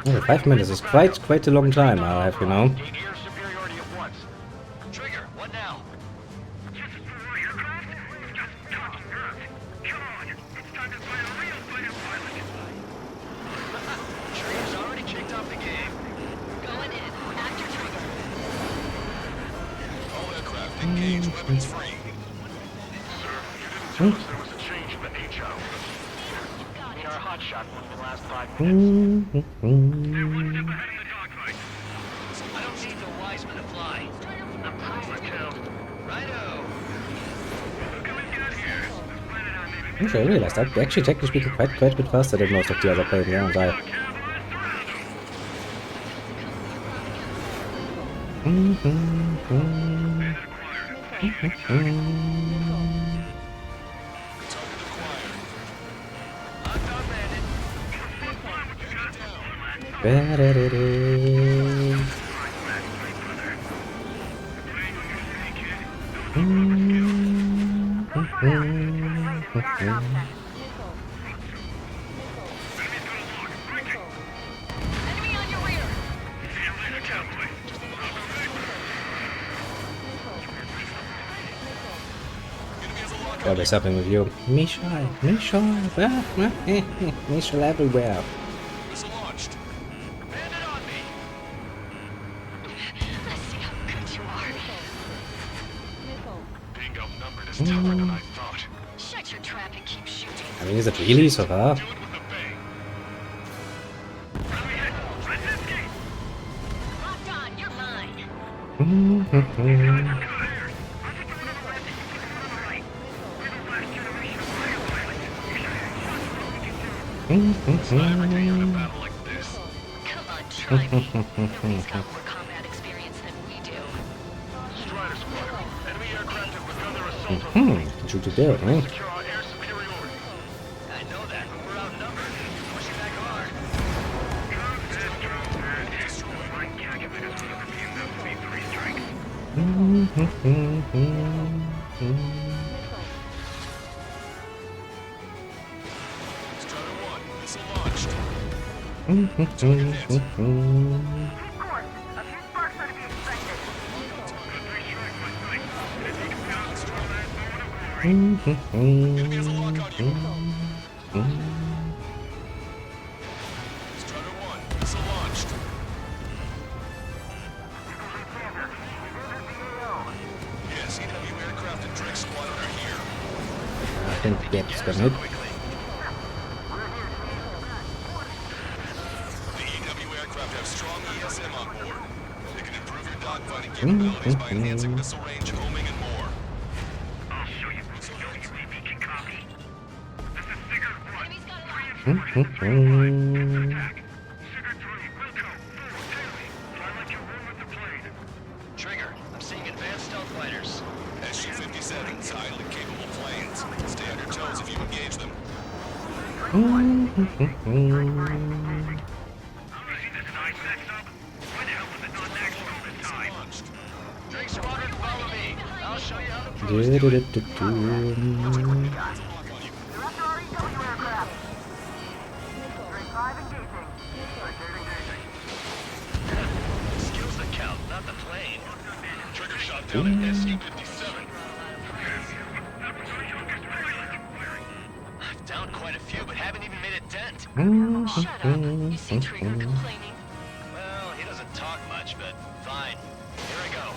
Oh, 5 minutes is quite a long time, I have, you know. Gain air superiority at once. Trigger, what now? Trigger's already kicked off the game. Going in. After Trigger. All aircraft engage weapons free. There was a change in the HO. I mean, our hotshot won the last 5 minutes. I don't need the Wiseman to fly. Improvement, Cal. Righto. Okay, I realized that. They actually technically speaking quite a bit faster than most of the other players around. Enemy on your rear. What is happening with you? Missile everywhere. Missile launched. Bandit on me. Let's see how good you are. Being outnumbered is tougher than I thought. Shut your trap and keep shooting. I mean, is it really so far? Do it with a bang. Locked on. You're mine. Come on, try me. Nobody's got more combat experience than we do. Strider squad. Enemy aircraft have begun their assault on Shoot it there, huh? secure our air superiority. I know that, but we're outnumbered. Pushing back hard. Strider 1, missile launched. Enemy has a lock on you. Strider 1, missile launched. Yes, EW aircraft and Drake squadron are here. I think that's gonna hit. The EW aircraft have strong ESM on board. They can improve your dogfighting capabilities by enhancing missile range, homing, and more. I'll show you. UAV can copy. This is Sigurd 1. Enemy's got it Attack. Sigurd 3, Wilco, forward, Taily. Try like you room with the plane. Trigger, I'm seeing advanced stealth fighters. SU-57s, highly capable planes. Stay on your toes if you engage them. Drake Squadron, follow me. I'll show you how to skills that count, not the plane. Trigger shot down at SU-57. I've downed quite a few, but haven't even made a dent. Shut up. You see Trigger complaining. Well, he doesn't talk much, but fine. Here I go.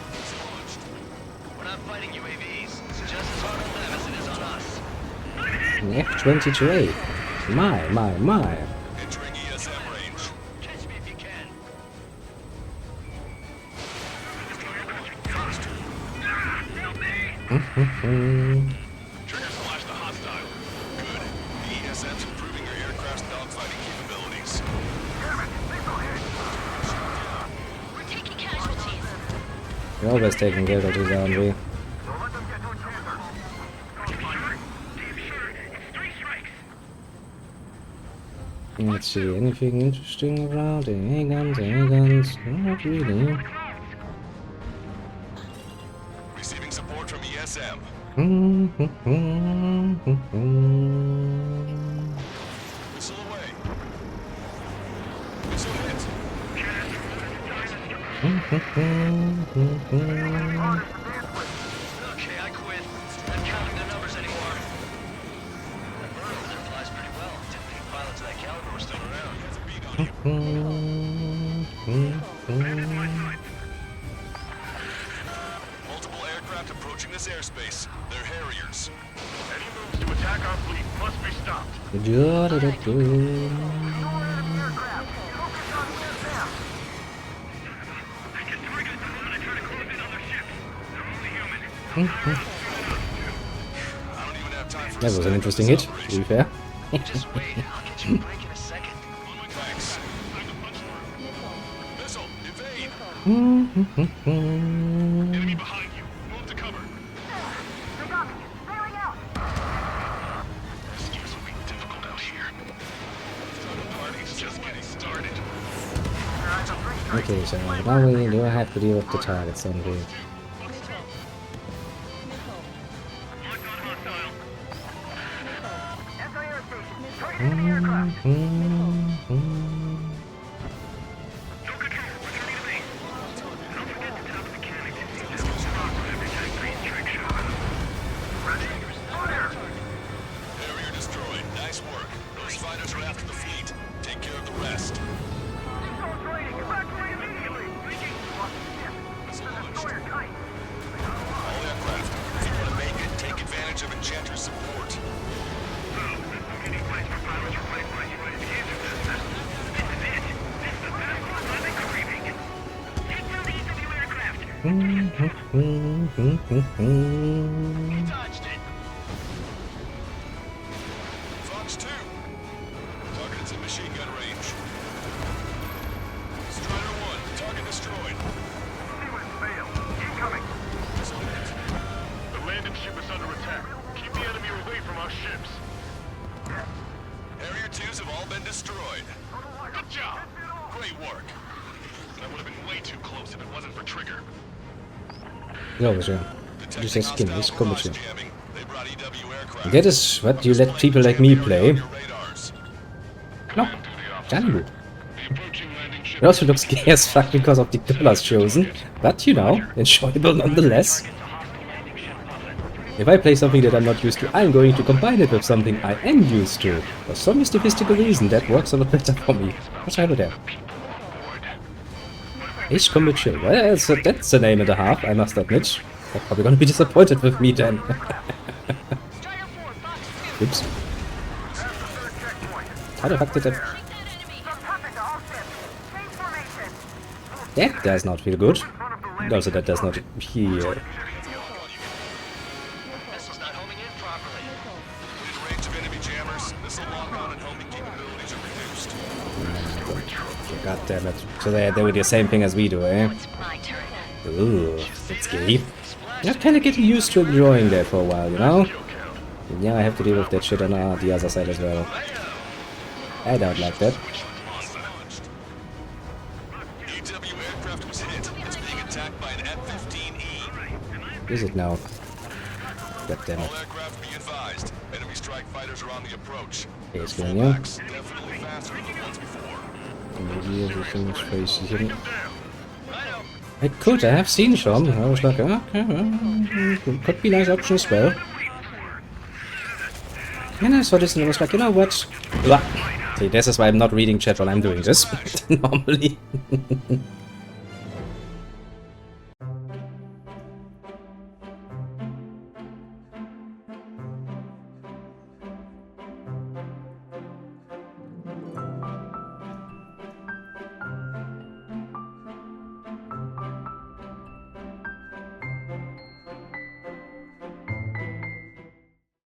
We're not fighting UAVs. It's just as hard on them as it is on us. F-22A. My. Entering ESM range. Catch me if you can. Trigger flashed a hostile. Good. The ESM's improving your aircraft's dogfighting capabilities. We're taking casualties. We're always taking casualties, aren't we? Let's see, anything interesting around? Any guns? Not really. Receiving support from ESM. Missile away. Missile hit. Okay, I quit. Not counting their numbers anymore. That bird over there flies pretty well. Didn't think pilots of that caliber were still around. Has a beat on you. Multiple aircraft approaching this airspace. They're Harriers. Any moves to attack our fleet must be stopped. I don't even have time for That was an interesting hit, to be fair. Just wait. I'll get you a break in a second. Thanks. Time to punch through. Missile, evade. Enemy behind you. Move to cover. This game's will be difficult out here. The party's just getting started. Okay, so now we do have to deal with the targets, don't we? Harrier destroyed. Nice work. Those fighters are after the fleet. Take care of the rest. Missile launched. All aircraft, if you want to make it, take advantage of Enchanter's support. Touched it. Fox 2. Target is in machine gun range. Strider 1, target destroyed. Missile hit. The landing ship is under attack. Keep the enemy away from our ships. Harrier 2s have all been destroyed. Good job. Great work. That would have been way too close if it wasn't for Trigger. Dobrze. Dzisiaj skin jest komiczny. They brought EW aircraft. That is what you let people like me play. No, jolly good. It also looks gay as fuck because of the colors chosen, but you know, enjoyable nonetheless. If I play something that I'm not used to, I'm going to combine it with something I am used to. For some mystical reason, that works a lot better for me. What's over there? Ace Combat Chill. Well, that's a name and a half, I must admit. They're probably gonna be disappointed with me then. Oops. How the fuck did that... That does not feel good. Also, that does not feel... Missile's not homing in properly. In range of enemy jammers, missile lock-on and homing capabilities are reduced. God damn it. So they do the same thing as we do, eh? It's my turn. Ooh, that's gay. I'm kinda getting used to enjoying that for a while, you know? And yeah, I have to deal with that shit on the other side as well. I don't like that. EW aircraft was hit. It's being attacked by an F-15E. Is it now? God damn All it. aircraft be advised. Enemy strike fighters are on the approach. Okay, it's going, yeah. Definitely faster than the ones before. Maybe everything is crazy here. I could have seen some. I was like, okay, well, could be nice option as well. And I saw this and I was like, you know what? Blah. See, this is why I'm not reading chat while I'm doing this normally.